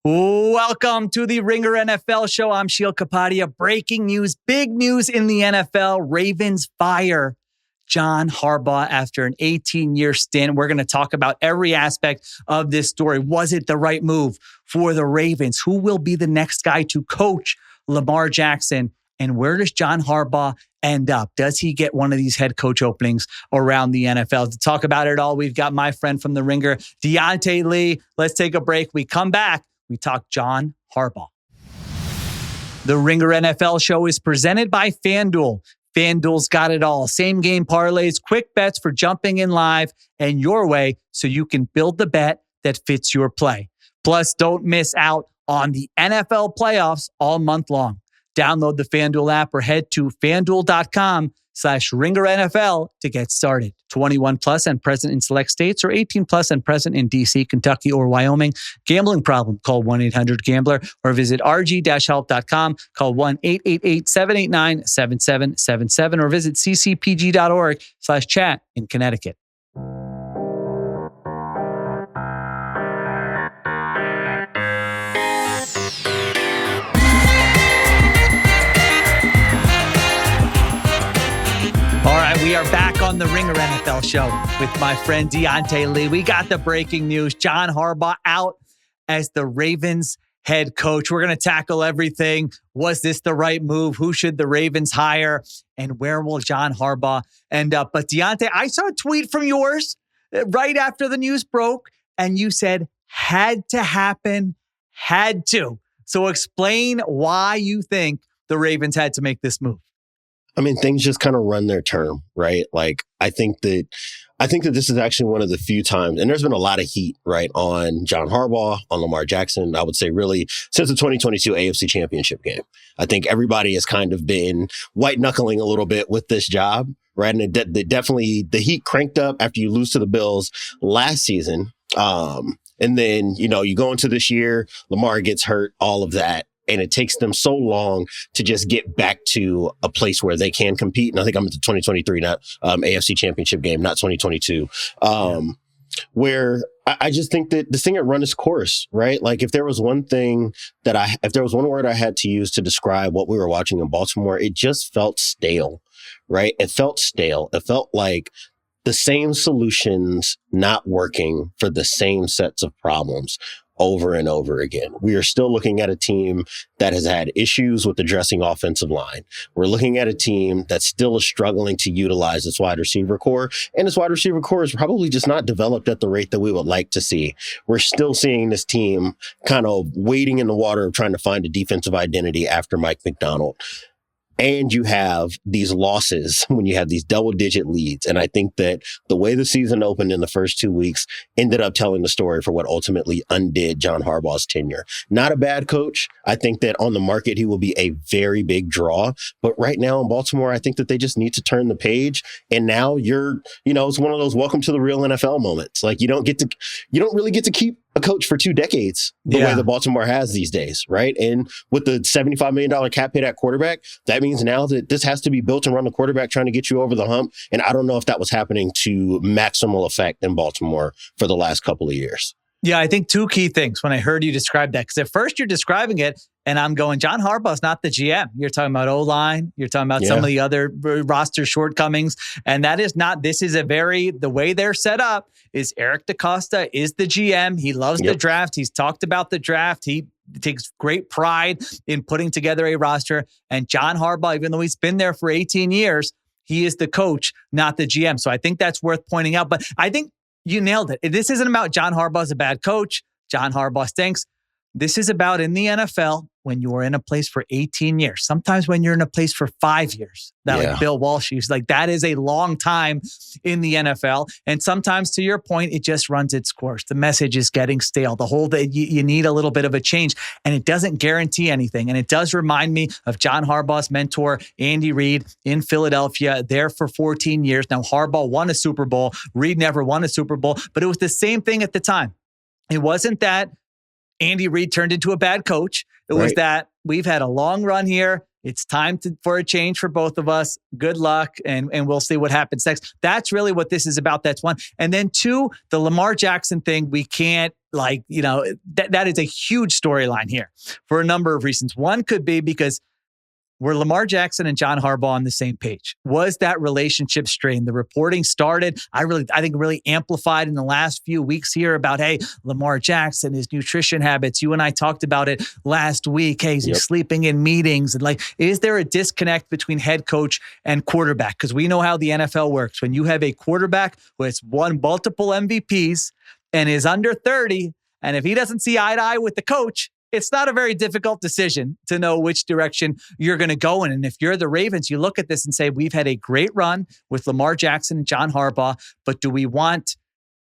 Welcome to the Ringer NFL show. I'm Sheil Kapadia. Breaking news, big news in the NFL. Ravens fire John Harbaugh after an 18-year stint. We're going to talk about every aspect of this story. Was it the right move for the Ravens? Who will be the next guy to coach Lamar Jackson? And where does John Harbaugh end up? Does he get one of these head coach openings around the NFL? To talk about it all, we've got my friend from the Ringer, Diante Lee. Let's take a break. We come back. We talk John Harbaugh. The Ringer NFL show is presented by FanDuel. FanDuel's got it all. Same game parlays, quick bets for jumping in live and your way so you can build the bet that fits your play. Plus, don't miss out on the NFL playoffs all month long. Download the FanDuel app or head to FanDuel.com/RingerNFL to get started. 21 plus and present in select states, or 18 plus and present in D.C., Kentucky, or Wyoming. Gambling problem? Call 1-800-GAMBLER or visit rg-help.com. Call 1-888-789-7777 or visit ccpg.org/chat in Connecticut. We are back on the Ringer NFL show with my friend Diante Lee. We got the breaking news. John Harbaugh out as the Ravens head coach. We're going to tackle everything. Was this the right move? Who should the Ravens hire? And where will John Harbaugh end up? But Diante, I saw a tweet from yours right after the news broke, and you said, had to happen, had to. So explain why you think the Ravens had to make this move. I mean, things just kind of run their term, right? Like, I think that this is actually one of the few times, and there's been a lot of heat, right, on John Harbaugh, on Lamar Jackson, I would say really since the 2022 AFC Championship game. I think everybody has kind of been white knuckling a little bit with this job, right? And definitely the heat cranked up after you lose to the Bills last season. And then, you go into this year, Lamar gets hurt, all of that. And it takes them so long to just get back to a place where they can compete. And I think I'm at the 2023, not AFC Championship game, not 2022, where I just think that this thing had run its course, right? Like if there was one word I had to use to describe what we were watching in Baltimore, it just felt stale, right? It felt stale. It felt like the same solutions not working for the same sets of problems over and over again. We are still looking at a team that has had issues with addressing offensive line. We're looking at a team that still is struggling to utilize its wide receiver core, and its wide receiver core is probably just not developed at the rate that we would like to see. We're still seeing this team kind of wading in the water of trying to find a defensive identity after Mike McDonald. And you have these losses when you have these double-digit leads. And I think that the way the season opened in the first 2 weeks ended up telling the story for what ultimately undid John Harbaugh's tenure. Not a bad coach. I think that on the market, he will be a very big draw. But right now in Baltimore, I think that they just need to turn the page. And now it's one of those welcome to the real NFL moments. Like you don't really get to keep a coach for 2 decades the way that Baltimore has these days, right? And with the $75 million cap hit at quarterback, that means now that this has to be built around the quarterback trying to get you over the hump. And I don't know if that was happening to maximal effect in Baltimore for the last couple of years. Yeah, I think 2 key things when I heard you describe that. Because at first you're describing it and I'm going, John Harbaugh's not the GM. You're talking about O-line. You're talking about some of the other roster shortcomings. And that is not, the way they're set up is Eric DaCosta is the GM. He loves the draft. He's talked about the draft. He takes great pride in putting together a roster. And John Harbaugh, even though he's been there for 18 years, he is the coach, not the GM. So I think that's worth pointing out. But I think you nailed it. This isn't about John Harbaugh's a bad coach. John Harbaugh stinks. This is about in the NFL when you are in a place for 18 years. Sometimes when you're in a place for 5 years, like Bill Walsh used, like that is a long time in the NFL. And sometimes, to your point, it just runs its course. The message is getting stale. The whole that you need a little bit of a change, and it doesn't guarantee anything. And it does remind me of John Harbaugh's mentor, Andy Reid, in Philadelphia, there for 14 years. Now, Harbaugh won a Super Bowl. Reid never won a Super Bowl, but it was the same thing at the time. It wasn't that Andy Reid turned into a bad coach. It was that we've had a long run here. It's time for a change for both of us. Good luck, and we'll see what happens next. That's really what this is about. That's one. And then two, the Lamar Jackson thing, we can't that is a huge storyline here for a number of reasons. One could be because were Lamar Jackson and John Harbaugh on the same page? Was that relationship strained? The reporting started, I think really amplified in the last few weeks here about, hey, Lamar Jackson, his nutrition habits. You and I talked about it last week. Hey, he's sleeping in meetings. And is there a disconnect between head coach and quarterback? Because we know how the NFL works. When you have a quarterback who has won multiple MVPs and is under 30, and if he doesn't see eye to eye with the coach, it's not a very difficult decision to know which direction you're going to go in. And if you're the Ravens, you look at this and say, we've had a great run with Lamar Jackson and John Harbaugh, but do we want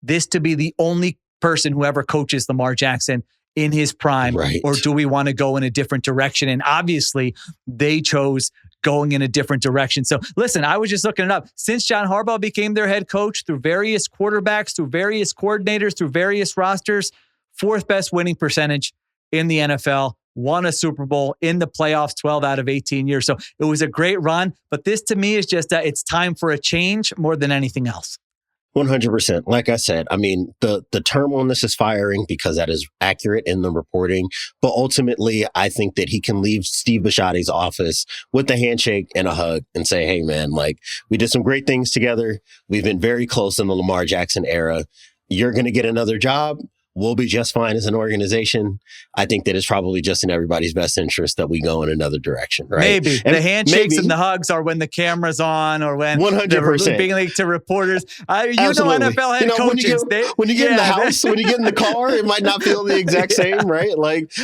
this to be the only person who ever coaches Lamar Jackson in his prime? Right. Or do we want to go in a different direction? And obviously, they chose going in a different direction. So listen, I was just looking it up. Since John Harbaugh became their head coach, through various quarterbacks, through various coordinators, through various rosters, fourth best winning percentage in the NFL, won a Super Bowl in the playoffs 12 out of 18 years. So it was a great run, but this to me is just it's time for a change more than anything else. 100%. Like I said, I mean, the term on this is firing because that is accurate in the reporting. But ultimately, I think that he can leave Steve Bisciotti's office with a handshake and a hug and say, hey, man, we did some great things together. We've been very close in the Lamar Jackson era. You're going to get another job. We'll be just fine as an organization. I think that it's probably just in everybody's best interest that we go in another direction, right? Maybe. And the handshakes and the hugs are when the camera's on or when 100%. they're being linked to reporters. Know NFL head coaches. When you get in the house, when you get in the car, it might not feel the exact same, right?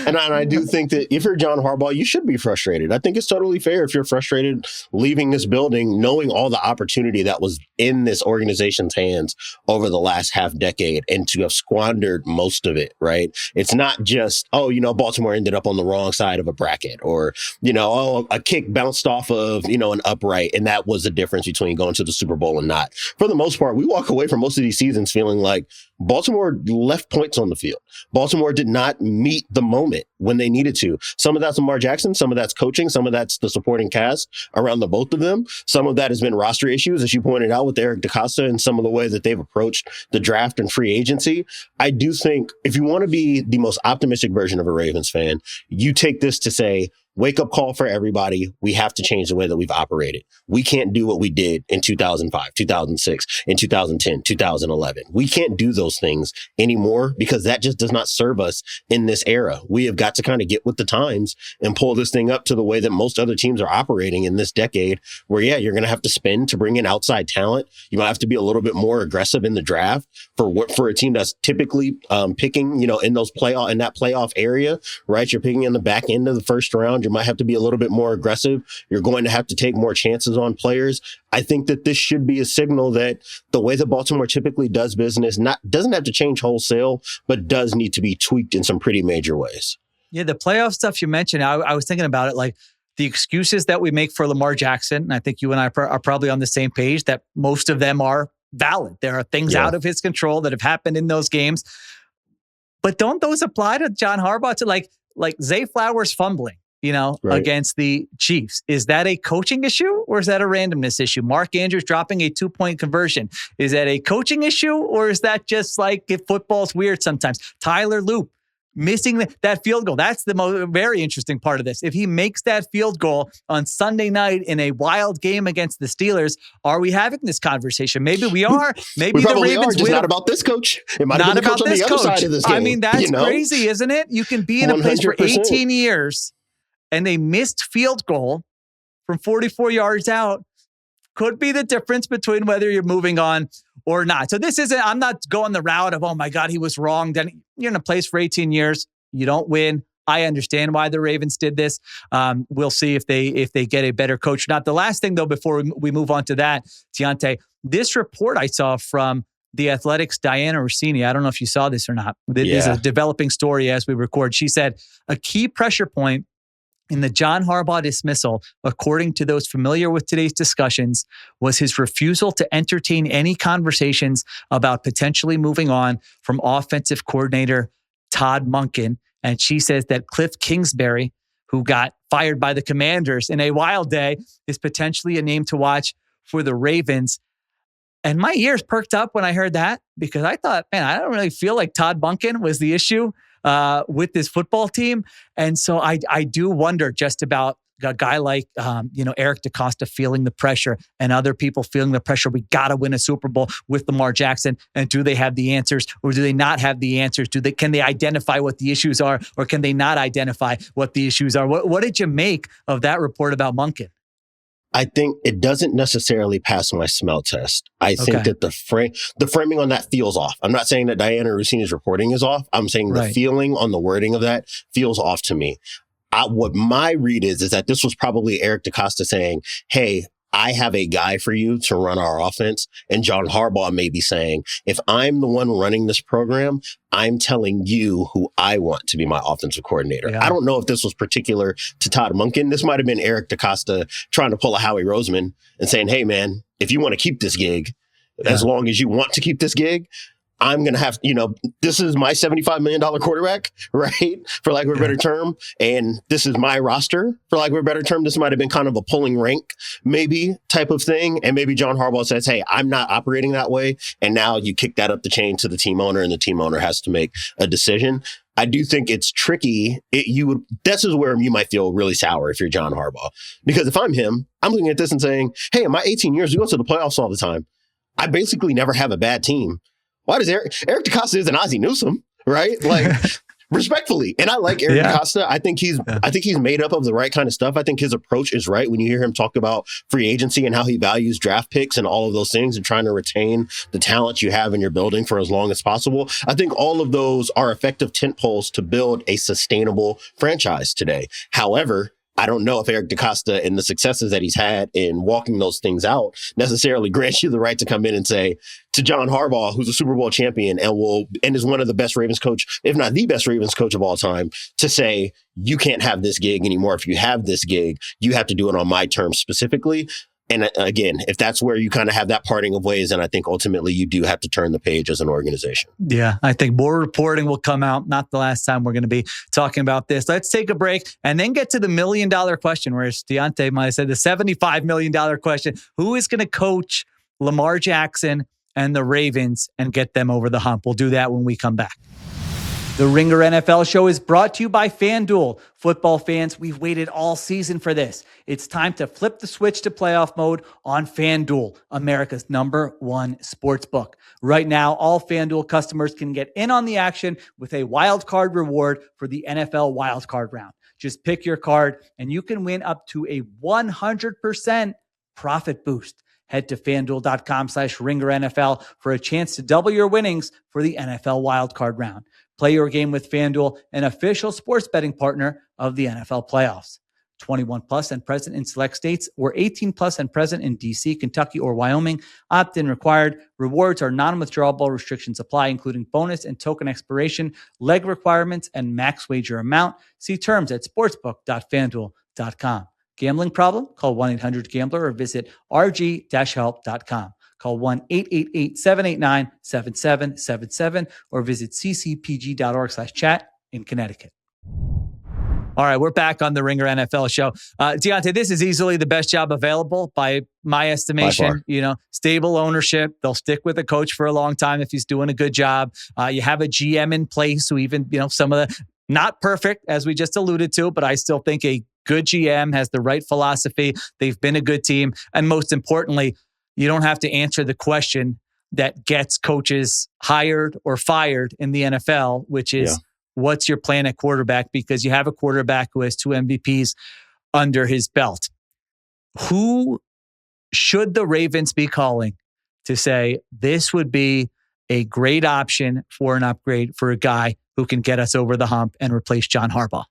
And I do think that if you're John Harbaugh, you should be frustrated. I think it's totally fair if you're frustrated leaving this building, knowing all the opportunity that was in this organization's hands over the last half decade and to have squandered most of it, right? It's not just, Baltimore ended up on the wrong side of a bracket or, a kick bounced off of, an upright. And that was the difference between going to the Super Bowl and not. For the most part, we walk away from most of these seasons feeling like Baltimore left points on the field. Baltimore did not meet the moment when they needed to. Some of that's Lamar Jackson. Some of that's coaching. Some of that's the supporting cast around the both of them. Some of that has been roster issues, as you pointed out, with Eric DeCosta and some of the way that they've approached the draft and free agency. I do think if you want to be the most optimistic version of a Ravens fan, you take this to say, wake up call for everybody. We have to change the way that we've operated. We can't do what we did in 2005, 2006, in 2010, 2011. We can't do those things anymore because that just does not serve us in this era. We have got to kind of get with the times and pull this thing up to the way that most other teams are operating in this decade where, you're going to have to spend to bring in outside talent. You might have to be a little bit more aggressive in the draft for a team that's typically picking, in that playoff area, right? You're picking in the back end of the first round. You might have to be a little bit more aggressive. You're going to have to take more chances on players. I think that this should be a signal that the way that Baltimore typically does business doesn't have to change wholesale, but does need to be tweaked in some pretty major ways. Yeah, the playoff stuff you mentioned, I was thinking about it, the excuses that we make for Lamar Jackson, and I think you and I are probably on the same page, that most of them are valid. There are things out of his control that have happened in those games. But don't those apply to John Harbaugh, to like Zay Flowers fumbling? Against the Chiefs. Is that a coaching issue or is that a randomness issue? Mark Andrews dropping a 2-point conversion. Is that a coaching issue or is that just if football's weird sometimes? Tyler Loop missing that field goal. That's the very interesting part of this. If he makes that field goal on Sunday night in a wild game against the Steelers, are we having this conversation? Maybe we are. Maybe the Ravens are, just not about this coach. It might have been the coach on the other side of this game. I mean, that's crazy, isn't it? You can be in a place for 18 years and a missed field goal from 44 yards out could be the difference between whether you're moving on or not. So I'm not going the route of, oh my God, he was wrong. Then you're in a place for 18 years. You don't win. I understand why the Ravens did this. We'll see if they get a better coach or not. The last thing though, before we move on to that, Diante, this report I saw from The Athletic's Diana Rossini, I don't know if you saw this or not. This is a developing story as we record. She said a key pressure point in the John Harbaugh dismissal, according to those familiar with today's discussions, was his refusal to entertain any conversations about potentially moving on from offensive coordinator Todd Monken. And she says that Cliff Kingsbury who got fired by the Commanders in a wild day, is potentially a name to watch for the Ravens. And my ears perked up when I heard that, because I thought, man, I don't really feel like Todd Monken was the issue with this football team. And so I do wonder just about a guy like, Eric DeCosta feeling the pressure and other people feeling the pressure. We got to win a Super Bowl with Lamar Jackson. And do they have the answers, or do they not have the answers? Can they identify what the issues are, or can they not identify what the issues are? What did you make of that report about Monken? I think it doesn't necessarily pass my smell test. I think that the framing on that feels off. I'm not saying that Diana Russini's reporting is off. I'm saying the feeling on the wording of that feels off to me. What my read is that this was probably Eric DeCosta saying, hey, I have a guy for you to run our offense. And John Harbaugh may be saying, if I'm the one running this program, I'm telling you who I want to be my offensive coordinator. Yeah. I don't know if this was particular to Todd Monken. This might have been Eric DeCosta trying to pull a Howie Roseman and saying, hey, man, if you want to keep this gig, as long as you want to keep this gig, I'm going to have, this is my $75 million quarterback, right? For lack of a better term. And this is my roster, for lack of a better term. This might have been kind of a pulling rank, maybe type of thing. And maybe John Harbaugh says, hey, I'm not operating that way. And now you kick that up the chain to the team owner, and the team owner has to make a decision. I do think it's tricky. This is where you might feel really sour if you're John Harbaugh. Because if I'm him, I'm looking at this and saying, hey, in my 18 years, we go to the playoffs all the time. I basically never have a bad team. Why does Eric DeCosta is an Ozzie Newsome, right? Like, respectfully. And I like Eric DeCosta. I think he's made up of the right kind of stuff. I think his approach is right. When you hear him talk about free agency and how he values draft picks and all of those things and trying to retain the talent you have in your building for as long as possible, I think all of those are effective tentpoles to build a sustainable franchise today. However, I don't know if Eric DeCosta and the successes that he's had in walking those things out necessarily grants you the right to come in and say to John Harbaugh, who's a Super Bowl champion and is one of the best Ravens coach, if not the best Ravens coach of all time, to say, you can't have this gig anymore. If you have this gig, you have to do it on my terms specifically. And again, if that's where you kind of have that parting of ways, then I think ultimately you do have to turn the page as an organization. Yeah, I think more reporting will come out. Not the last time we're going to be talking about this. Let's take a break and then get to the $1 million question, where Diante might have said the $75 million question. Who is going to coach Lamar Jackson and the Ravens and get them over the hump? We'll do that when we come back. The Ringer NFL show is brought to you by FanDuel. Football fans, we've waited all season for this. It's time to flip the switch to playoff mode on FanDuel, America's #1 sportsbook. Right now, all FanDuel customers can get in on the action with a wild card reward for the NFL wild card round. Just pick your card and you can win up to a 100% profit boost. Head to FanDuel.com/RingerNFL for a chance to double your winnings for the NFL wildcard round. Play your game with FanDuel, an official sports betting partner of the NFL playoffs. 21 plus and present in select states, or 18 plus and present in D.C., Kentucky, or Wyoming. Opt-in required. Rewards are non-withdrawable. Restrictions apply, including bonus and token expiration, leg requirements, and max wager amount. See terms at sportsbook.fanduel.com. Gambling problem? Call 1-800-GAMBLER or visit rg-help.com. Call 1-888-789-7777 or visit ccpg.org/chat in Connecticut. All right, we're back on the Ringer NFL show. Diante, this is easily the best job available by my estimation. Stable ownership. They'll stick with a coach for a long time if he's doing a good job. You have a GM in place who even, some of the, not perfect, as we just alluded to, but I still think a good GM has the right philosophy. They've been a good team. And most importantly, you don't have to answer the question that gets coaches hired or fired in the NFL, which is, what's your plan at quarterback? Because you have a quarterback who has 2 MVPs under his belt. Who should the Ravens be calling to say, this would be a great option for an upgrade for a guy who can get us over the hump and replace John Harbaugh?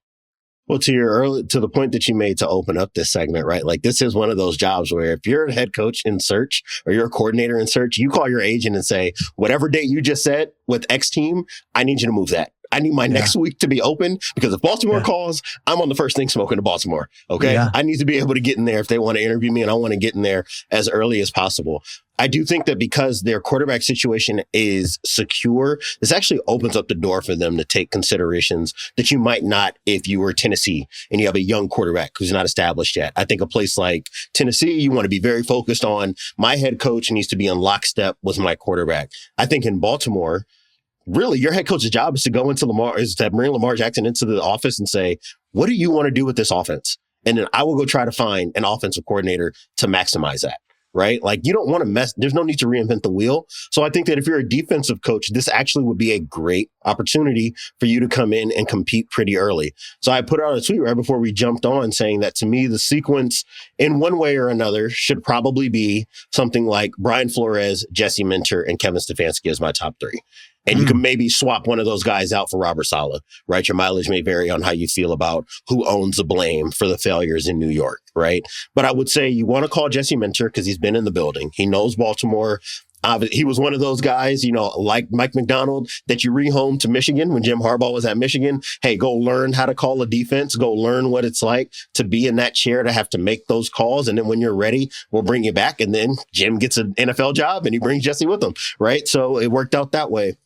Well, to the point that you made to open up this segment, right? Like, this is one of those jobs where if you're a head coach in search or you're a coordinator in search, you call your agent and say, whatever date you just said with X team, I need you to move that. I need my next week to be open because if Baltimore calls, I'm on the first thing smoking to Baltimore. Okay. Yeah. I need to be able to get in there if they want to interview me, and I want to get in there as early as possible. I do think that because their quarterback situation is secure, this actually opens up the door for them to take considerations that you might not if you were Tennessee and you have a young quarterback who's not established yet. I think a place like Tennessee, you want to be very focused on my head coach needs to be in lockstep with my quarterback. I think in Baltimore, really, your head coach's job is to go into bring Lamar Jackson into the office and say, what do you want to do with this offense? And then I will go try to find an offensive coordinator to maximize that. Right? Like you don't want to there's no need to reinvent the wheel. So I think that if you're a defensive coach, this actually would be a great opportunity for you to come in and compete pretty early. So I put out a tweet right before we jumped on saying that to me, the sequence in one way or another should probably be something like Brian Flores, Jesse Minter, and Kevin Stefanski as my top three. And you can maybe swap one of those guys out for Robert Saleh, right? Your mileage may vary on how you feel about who owns the blame for the failures in New York, right? But I would say you want to call Jesse Minter because he's been in the building. He knows Baltimore. He was one of those guys, like Mike McDonald, that you rehome to Michigan when Jim Harbaugh was at Michigan. Hey, go learn how to call a defense. Go learn what it's like to be in that chair, to have to make those calls. And then when you're ready, we'll bring you back. And then Jim gets an NFL job and he brings Jesse with him, right? So it worked out that way.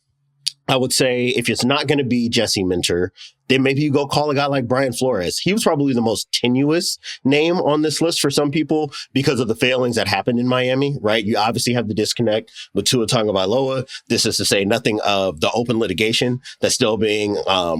I would say if it's not going to be Jesse Minter, then maybe you go call a guy like Brian Flores. He was probably the most tenuous name on this list for some people because of the failings that happened in Miami, right? You obviously have the disconnect with Tua Tagovailoa. This is to say nothing of the open litigation that's still being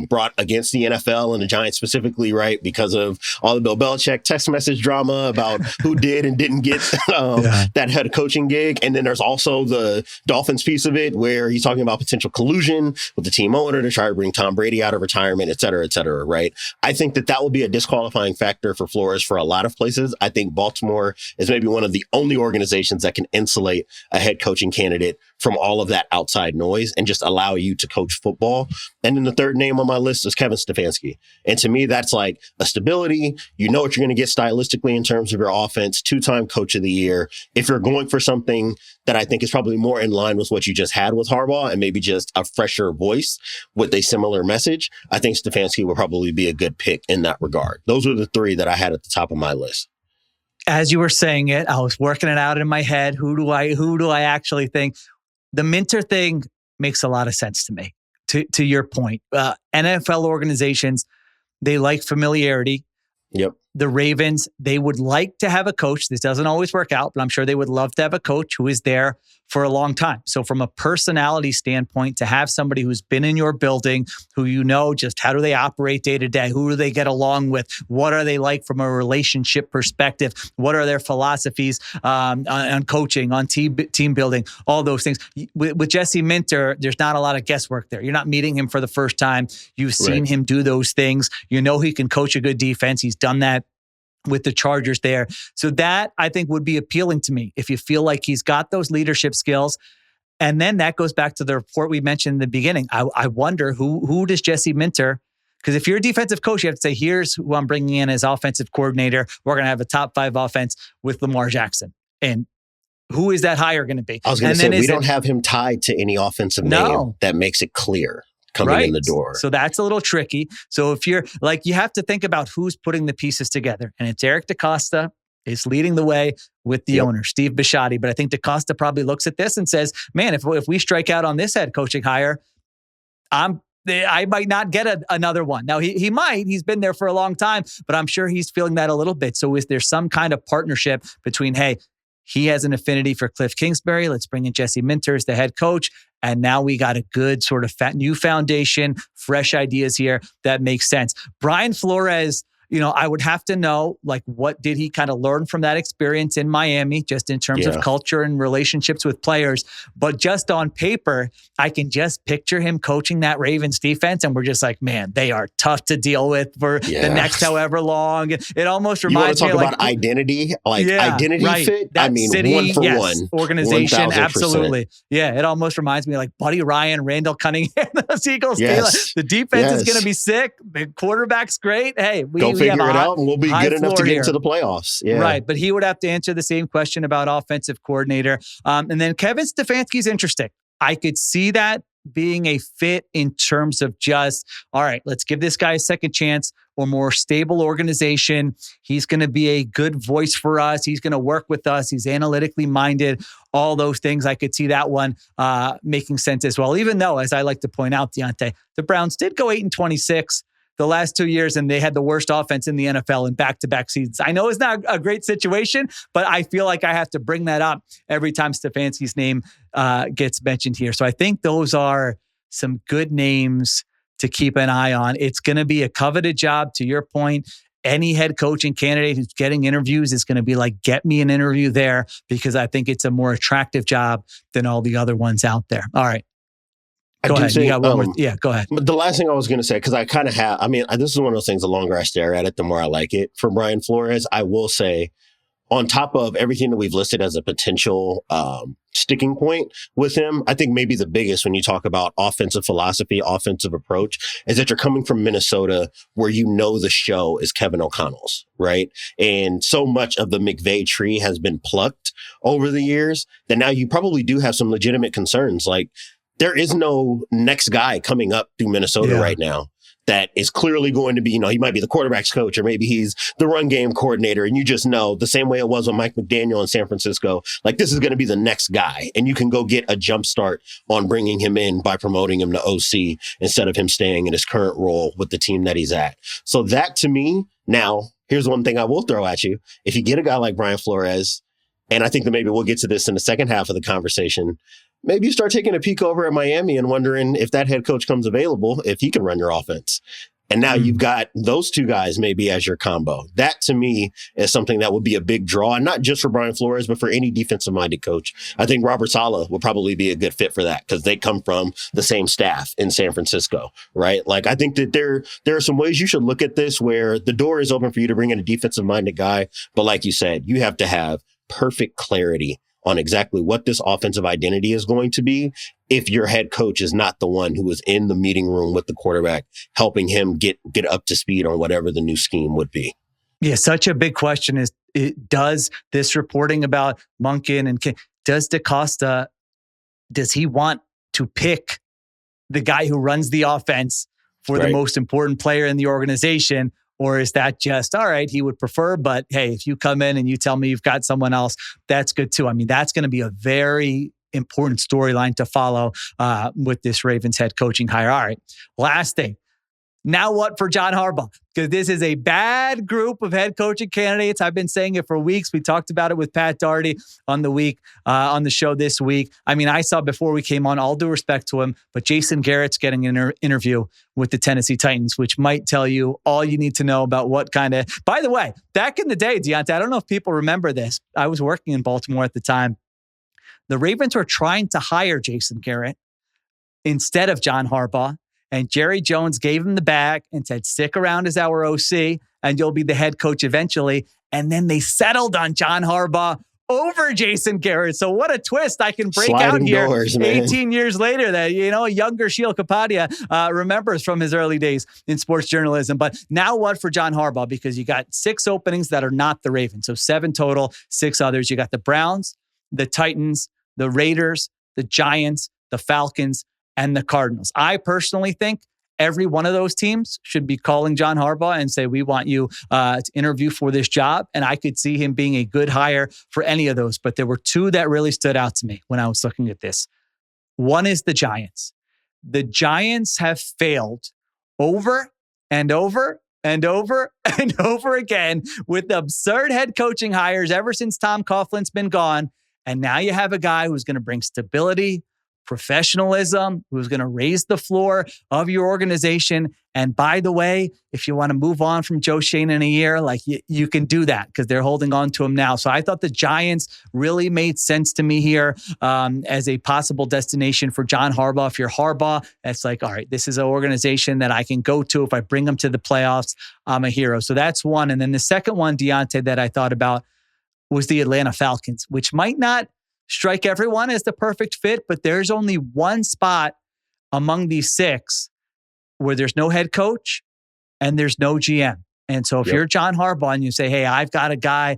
brought against the NFL and the Giants specifically, right? Because of all the Bill Belichick text message drama about who did and didn't get that head coaching gig. And then there's also the Dolphins piece of it where he's talking about potential collusion with the team owner to try to bring Tom Brady out of retirement, et cetera, right? I think that will be a disqualifying factor for Flores for a lot of places. I think Baltimore is maybe one of the only organizations that can insulate a head coaching candidate from all of that outside noise and just allow you to coach football. And then the third name on my list is Kevin Stefanski. And to me, that's like a stability. You know what you're going to get stylistically in terms of your offense, 2-time coach of the year. If you're going for something that I think is probably more in line with what you just had with Harbaugh and maybe just a fresher voice with a similar message, I think Stefanski will probably be a good pick in that regard. Those are the three that I had at the top of my list. As you were saying it, I was working it out in my head. Who do I actually think? The Minter thing makes a lot of sense to me. To your point, NFL organizations, they like familiarity. Yep. The Ravens, they would like to have a coach. This doesn't always work out, but I'm sure they would love to have a coach who is there for a long time. So from a personality standpoint, to have somebody who's been in your building, who you know just how do they operate day to day, who do they get along with, what are they like from a relationship perspective, what are their philosophies on coaching, on team building, all those things. With Jesse Minter, there's not a lot of guesswork there. You're not meeting him for the first time. You've seen him do those things. You know he can coach a good defense. He's done that with the Chargers there. So that I think would be appealing to me if you feel like he's got those leadership skills. And then that goes back to the report we mentioned in the beginning. I wonder who does Jesse Minter, because if you're a defensive coach, you have to say, here's who I'm bringing in as offensive coordinator. We're going to have a top 5 offense with Lamar Jackson. And who is that hire going to be? I was going to say, we don't have him tied to any offensive name that makes it clear coming in the door. So that's a little tricky. So if you're like, you have to think about who's putting the pieces together. And it's Eric DeCosta is leading the way with the owner, Steve Bisciotti. But I think DeCosta probably looks at this and says, man, if we strike out on this head coaching hire, I might not get another one. Now, he might. He's been there for a long time, but I'm sure he's feeling that a little bit. So is there some kind of partnership between, hey, he has an affinity for Cliff Kingsbury. Let's bring in Jesse Minter as the head coach. And now we got a good sort of new foundation, fresh ideas here that makes sense. Brian Flores, I would have to know, like, what did he kind of learn from that experience in Miami, just in terms of culture and relationships with players. But just on paper, I can just picture him coaching that Ravens defense. And we're just like, man, they are tough to deal with for the next however long. It almost reminds me of about identity, identity fit. That city, 1 for 1. Organization, 1,000%. Absolutely. Yeah, it almost reminds me of like Buddy Ryan, Randall Cunningham, the Eagles. Yes. The defense is going to be sick. The quarterback's great. Hey, we figure it out and we'll be good enough to get into the playoffs. Yeah. Right. But he would have to answer the same question about offensive coordinator. And then Kevin Stefanski's interesting. I could see that being a fit in terms of just, all right, let's give this guy a second chance, or more stable organization. He's going to be a good voice for us. He's going to work with us. He's analytically minded. All those things. I could see that one making sense as well. Even though, as I like to point out, Diante, the Browns did go 8-26 the last 2 years, and they had the worst offense in the NFL in back-to-back seasons. I know it's not a great situation, but I feel like I have to bring that up every time Stefanski's name gets mentioned here. So I think those are some good names to keep an eye on. It's going to be a coveted job, to your point. Any head coaching candidate who's getting interviews is going to be like, get me an interview there, because I think it's a more attractive job than all the other ones out there. All right. Go ahead. You got one more. Yeah, go ahead. But the last thing I was going to say, because I kind of have, this is one of those things, the longer I stare at it, the more I like it. For Brian Flores, I will say, on top of everything that we've listed as a potential sticking point with him, I think maybe the biggest when you talk about offensive philosophy, offensive approach, is that you're coming from Minnesota, where you know the show is Kevin O'Connell's, right? And so much of the McVay tree has been plucked over the years that now you probably do have some legitimate concerns. Like, there is no next guy coming up through Minnesota right now that is clearly going to be, he might be the quarterback's coach, or maybe he's the run game coordinator. And you just know, the same way it was with Mike McDaniel in San Francisco, like, this is going to be the next guy. And you can go get a jump start on bringing him in by promoting him to OC instead of him staying in his current role with the team that he's at. So that, to me, now, here's one thing I will throw at you. If you get a guy like Brian Flores, and I think that maybe we'll get to this in the second half of the conversation, maybe you start taking a peek over at Miami and wondering if that head coach comes available, if he can run your offense. And now you've got those two guys maybe as your combo. That, to me, is something that would be a big draw, and not just for Brian Flores, but for any defensive-minded coach. I think Robert Saleh would probably be a good fit for that, because they come from the same staff in San Francisco, right? Like, I think that there are some ways you should look at this where the door is open for you to bring in a defensive-minded guy. But like you said, you have to have perfect clarity on exactly what this offensive identity is going to be if your head coach is not the one who is in the meeting room with the quarterback, helping him get up to speed on whatever the new scheme would be. Yeah, such a big question is, does this reporting about Monken and does DaCosta, does he want to pick the guy who runs the offense for the most important player in the organization? Or is that just, all right, he would prefer, but hey, if you come in and you tell me you've got someone else, that's good too. I mean, that's going to be a very important storyline to follow with this Ravens head coaching hire. All right, last thing. Now what for John Harbaugh? Because this is a bad group of head coaching candidates. I've been saying it for weeks. We talked about it with Pat Daugherty on the show this week. I mean, I saw before we came on, all due respect to him, but Jason Garrett's getting an interview with the Tennessee Titans, which might tell you all you need to know about what kind of... By the way, back in the day, Diante, I don't know if people remember this. I was working in Baltimore at the time. The Ravens were trying to hire Jason Garrett instead of John Harbaugh. And Jerry Jones gave him the bag and said, stick around as our OC and you'll be the head coach eventually. And then they settled on John Harbaugh over Jason Garrett. So what a twist I can break Sliding out here doors, 18 years later that, a younger Sheil Kapadia remembers from his early days in sports journalism. But now what for John Harbaugh? Because you got 6 openings that are not the Ravens. So 7 total, 6 others. You got the Browns, the Titans, the Raiders, the Giants, the Falcons, and the Cardinals. I personally think every one of those teams should be calling John Harbaugh and say, we want you to interview for this job. And I could see him being a good hire for any of those. But there were 2 that really stood out to me when I was looking at this. One is the Giants. The Giants have failed over and over and over and over again with absurd head coaching hires ever since Tom Coughlin's been gone. And now you have a guy who's going to bring stability, professionalism, who's going to raise the floor of your organization. And by the way, if you want to move on from Joe Schoen in a year, like you can do that because they're holding on to him now. So I thought the Giants really made sense to me here as a possible destination for John Harbaugh. If you're Harbaugh, that's like, all right, this is an organization that I can go to. If I bring them to the playoffs, I'm a hero. So that's one. And then the second one, Diante, that I thought about was the Atlanta Falcons, which might not strike everyone as the perfect fit, but there's only one spot among these 6 where there's no head coach and there's no GM. And so if you're John Harbaugh and you say, hey, I got a guy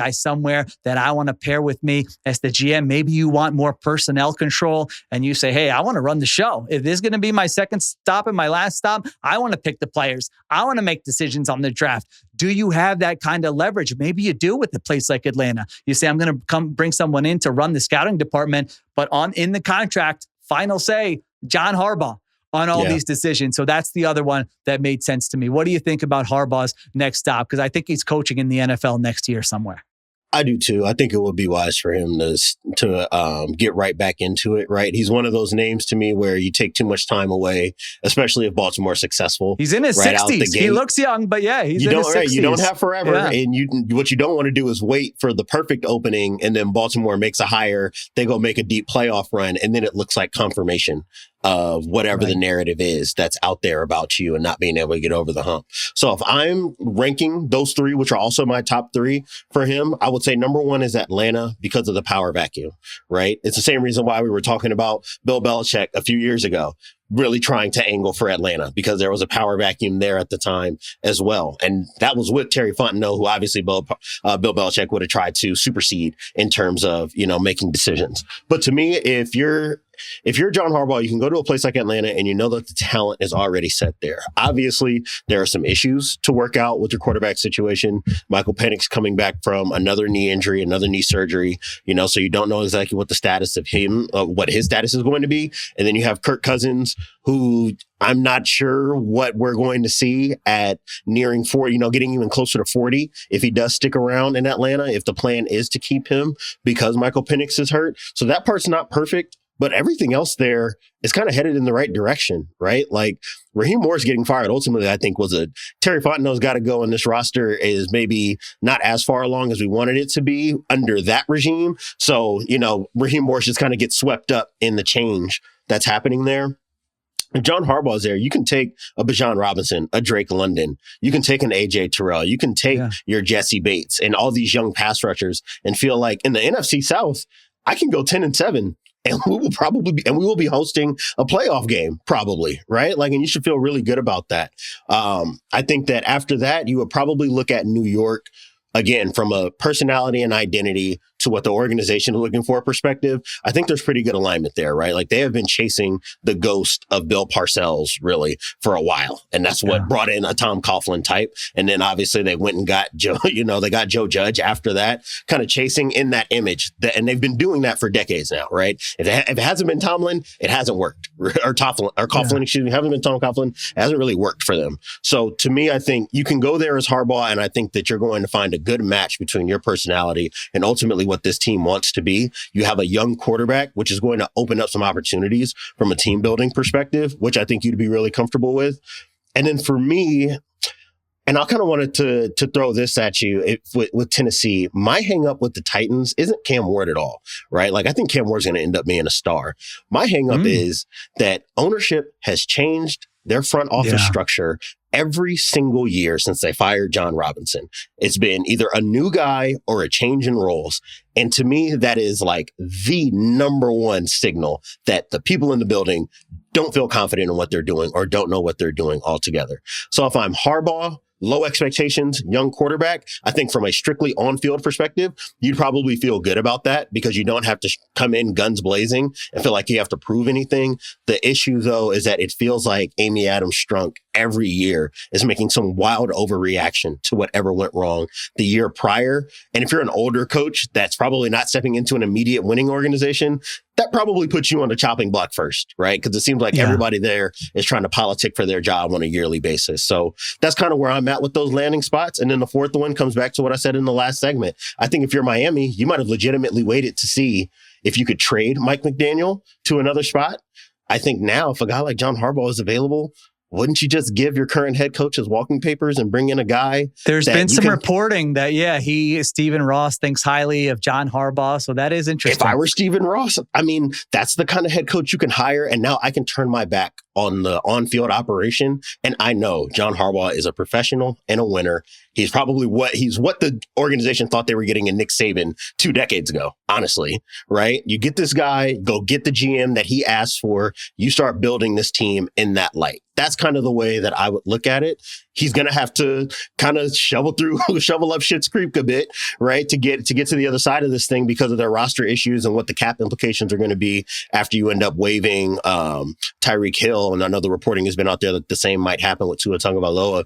somewhere that I want to pair with me as the GM, maybe you want more personnel control and you say, hey, I want to run the show. If this is going to be my second stop and my last stop, I want to pick the players. I want to make decisions on the draft. Do you have that kind of leverage? Maybe you do with a place like Atlanta. You say, I'm going to come bring someone in to run the scouting department, but in the contract, final say, John Harbaugh on all these decisions. So that's the other one that made sense to me. What do you think about Harbaugh's next stop? Because I think he's coaching in the NFL next year somewhere. I do too. I think it would be wise for him to get right back into it, right? He's one of those names to me where you take too much time away, especially if Baltimore's successful. He's in his 60s. He looks young, but he's in his 60s. You don't have forever. Yeah. And what you don't want to do is wait for the perfect opening and then Baltimore makes a hire, they go make a deep playoff run, and then it looks like confirmation of whatever the narrative is that's out there about you and not being able to get over the hump. So if I'm ranking those three, which are also my top three for him, I would say number one is Atlanta because of the power vacuum, right? It's the same reason why we were talking about Bill Belichick a few years ago, really trying to angle for Atlanta because there was a power vacuum there at the time as well. And that was with Terry Fontenot, who obviously Bill Belichick would have tried to supersede in terms of, making decisions. But to me, if you're John Harbaugh, you can go to a place like Atlanta and you know that the talent is already set there. Obviously, there are some issues to work out with your quarterback situation. Michael Penix coming back from another knee injury, another knee surgery, so you don't know exactly what the status of him, what his status is going to be. And then you have Kirk Cousins, who I'm not sure what we're going to see at nearing 40, getting even closer to 40 if he does stick around in Atlanta, if the plan is to keep him because Michael Penix is hurt. So that part's not perfect. But everything else there is kind of headed in the right direction, right? Like Raheem Morris getting fired ultimately, I think Terry Fontenot's got to go, and this roster is maybe not as far along as we wanted it to be under that regime. So, Raheem Morris just kind of gets swept up in the change that's happening there. If John Harbaugh is there, you can take a Bijan Robinson, a Drake London. You can take an AJ Terrell. You can take your Jesse Bates and all these young pass rushers and feel like in the NFC South, I can go 10-7. And we will be hosting a playoff game, probably, right? And you should feel really good about that. I think that after that, you would probably look at New York, again, from a personality and identity to what the organization is looking for perspective. I think there's pretty good alignment there, right? They have been chasing the ghost of Bill Parcells really for a while. And that's what brought in a Tom Coughlin type. And then obviously they went and got Joe, they got Joe Judge after that, kind of chasing in that image. And they've been doing that for decades now, right? If it hasn't been Tomlin, it hasn't worked. Or Coughlin, excuse me, hasn't been Tom Coughlin, it hasn't really worked for them. So to me, I think you can go there as Harbaugh, and I think that you're going to find a good match between your personality and ultimately what this team wants to be. You have a young quarterback, which is going to open up some opportunities from a team building perspective, which I think you'd be really comfortable with. And then for me, and I kind of wanted to throw this at you with Tennessee, my hang up with the Titans isn't Cam Ward at all, right? I think Cam Ward's going to end up being a star. My hang up is that ownership has changed their front office structure every single year since they fired John Robinson. It's been either a new guy or a change in roles. And to me, that is the number one signal that the people in the building don't feel confident in what they're doing or don't know what they're doing altogether. So if I'm Harbaugh, low expectations, young quarterback, I think from a strictly on-field perspective, you'd probably feel good about that because you don't have to come in guns blazing and feel like you have to prove anything. The issue, though, is that it feels like Amy Adams Strunk every year is making some wild overreaction to whatever went wrong the year prior. And if you're an older coach that's probably not stepping into an immediate winning organization, that probably puts you on the chopping block first, right? Because it seems like everybody there is trying to politic for their job on a yearly basis. So that's kind of where I'm at with those landing spots. And then the fourth one comes back to what I said in the last segment. I think if you're Miami, you might have legitimately waited to see if you could trade Mike McDaniel to another spot. I think now if a guy like John Harbaugh is available, wouldn't you just give your current head coach his walking papers and bring in a guy? There's been some reporting that, Stephen Ross thinks highly of John Harbaugh. So that is interesting. If I were Stephen Ross, that's the kind of head coach you can hire. And now I can turn my back on the on-field operation. And I know John Harbaugh is a professional and a winner. He's probably what the organization thought they were getting in Nick Saban 2 decades ago, honestly, right? You get this guy, go get the GM that he asked for. You start building this team in that light. That's kind of the way that I would look at it. He's going to have to kind of shovel up Schitt's Creek a bit, right? To get to the other side of this thing because of their roster issues and what the cap implications are going to be after you end up waiving Tyreek Hill. And I know the reporting has been out there that the same might happen with Tua Tagovailoa.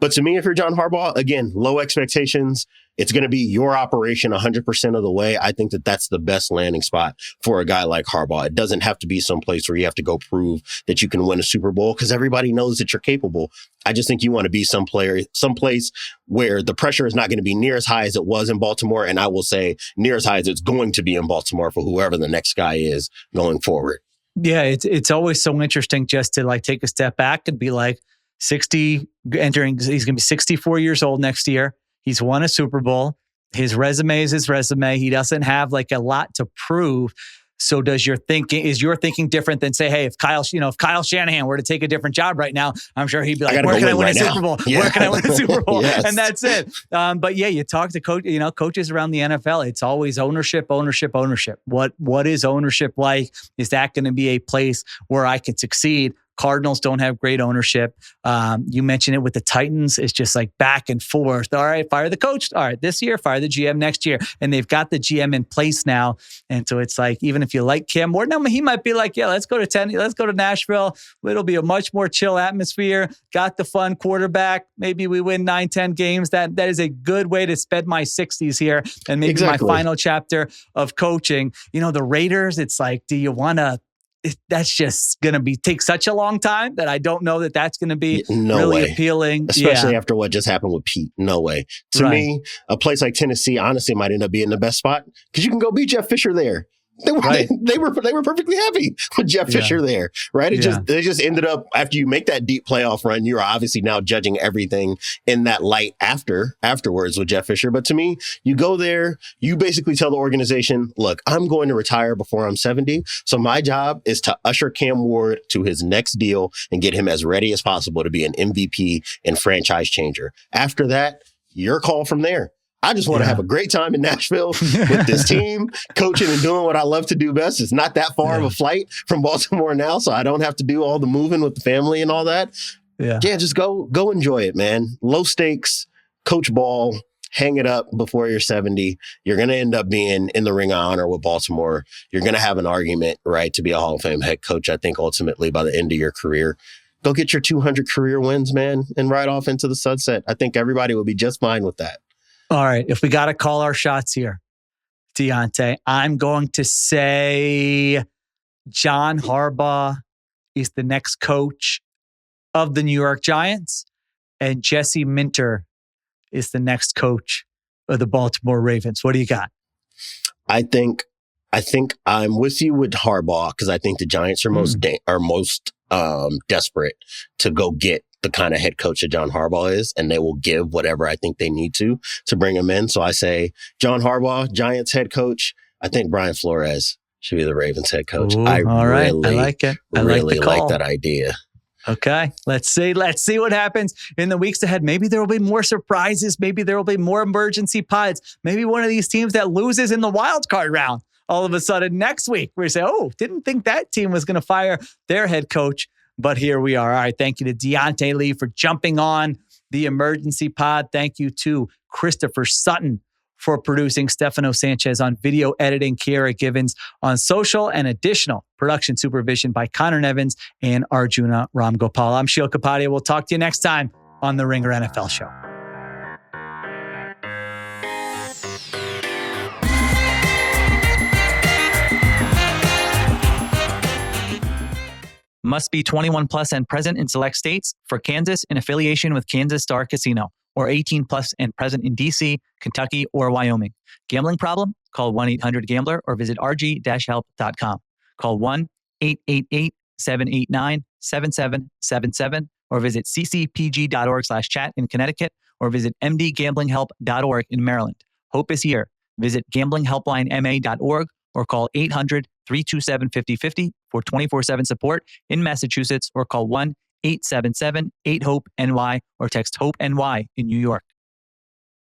But to me, if you're John Harbaugh, again, low expectations. It's going to be your operation 100% of the way. I think that that's the best landing spot for a guy like Harbaugh. It doesn't have to be someplace where you have to go prove that you can win a Super Bowl because everybody knows that you're capable. I just think you want to be someplace where the pressure is not going to be near as high as it was in Baltimore. And I will say near as high as it's going to be in Baltimore for whoever the next guy is going forward. Yeah, it's always so interesting just to like take a step back and be like, he's going to be 64 years old next year. He's won a Super Bowl. His resume is his resume. He doesn't have like a lot to prove. So is your thinking different than say, hey, if Kyle Shanahan were to take a different job right now, I'm sure he'd be like, where can I win a Super Bowl? Yeah. Where can I win a Super Bowl? Yes. And that's it. But yeah, you talk to coaches around the NFL. It's always ownership. What is ownership like? Is that going to be a place where I can succeed? Cardinals don't have great ownership. You mentioned it with the Titans. It's just like back and forth. All right, fire the coach. All right, this year, fire the GM next year. And they've got the GM in place now. And so it's like, even if you like Cam Morton, he might be like, yeah, let's go to Nashville. It'll be a much more chill atmosphere. Got the fun quarterback. Maybe we win 9-10 games. That is a good way to spend my 60s here. And maybe my final chapter of coaching. The Raiders, it's like, do you want to, that's just going to take such a long time that I don't know that that's going to be really appealing. Especially after what just happened with Pete. No way. To me, a place like Tennessee, honestly, might end up being the best spot because you can go beat Jeff Fisher there. They were perfectly happy with Jeff Fisher there, right? They just ended up, after you make that deep playoff run, you're obviously now judging everything in that light afterwards with Jeff Fisher. But to me, you go there, you basically tell the organization, look, I'm going to retire before I'm 70. So my job is to usher Cam Ward to his next deal and get him as ready as possible to be an MVP and franchise changer. After that, your call from there. I just want to have a great time in Nashville with this team, coaching and doing what I love to do best. It's not that far of a flight from Baltimore now, so I don't have to do all the moving with the family and all that. Yeah, just go enjoy it, man. Low stakes, coach ball, hang it up before you're 70. You're going to end up being in the Ring of Honor with Baltimore. You're going to have an argument, right, to be a Hall of Fame head coach, I think, ultimately by the end of your career. Go get your 200 career wins, man, and ride off into the sunset. I think everybody will be just fine with that. All right. If we got to call our shots here, Diante, I'm going to say John Harbaugh is the next coach of the New York Giants, and Jesse Minter is the next coach of the Baltimore Ravens. What do you got? I think I'm with you with Harbaugh because I think the Giants are most desperate to go get the kind of head coach that John Harbaugh is, and they will give whatever I think they need to bring him in. So I say John Harbaugh, Giants head coach. I think Brian Flores should be the Ravens head coach. Ooh, I like it. I really like that idea. Okay, let's see what happens in the weeks ahead. Maybe there will be more surprises. Maybe there will be more emergency pods. Maybe one of these teams that loses in the wild card round all of a sudden next week, we say, oh, didn't think that team was going to fire their head coach. But here we are. All right. Thank you to Diante Lee for jumping on the emergency pod. Thank you to Christopher Sutton for producing, Stefano Sanchez on video editing, Kiera Givens on social, and additional production supervision by Conor Nevins and Arjuna Ramgopowell. I'm Sheil Kapadia. We'll talk to you next time on the Ringer NFL Show. Must be 21 plus and present in select states. For Kansas, in affiliation with Kansas Star Casino, or 18 plus and present in D.C., Kentucky, or Wyoming. Gambling problem? Call 1-800-GAMBLER or visit rg-help.com. Call 1-888-789-7777 or visit ccpg.org/chat in Connecticut or visit mdgamblinghelp.org in Maryland. Hope is here. Visit gamblinghelplinema.org or call 800-327-5050 for 24/7 support in Massachusetts, or call 1-877-8-HOPE-NY or text HOPE-NY in New York.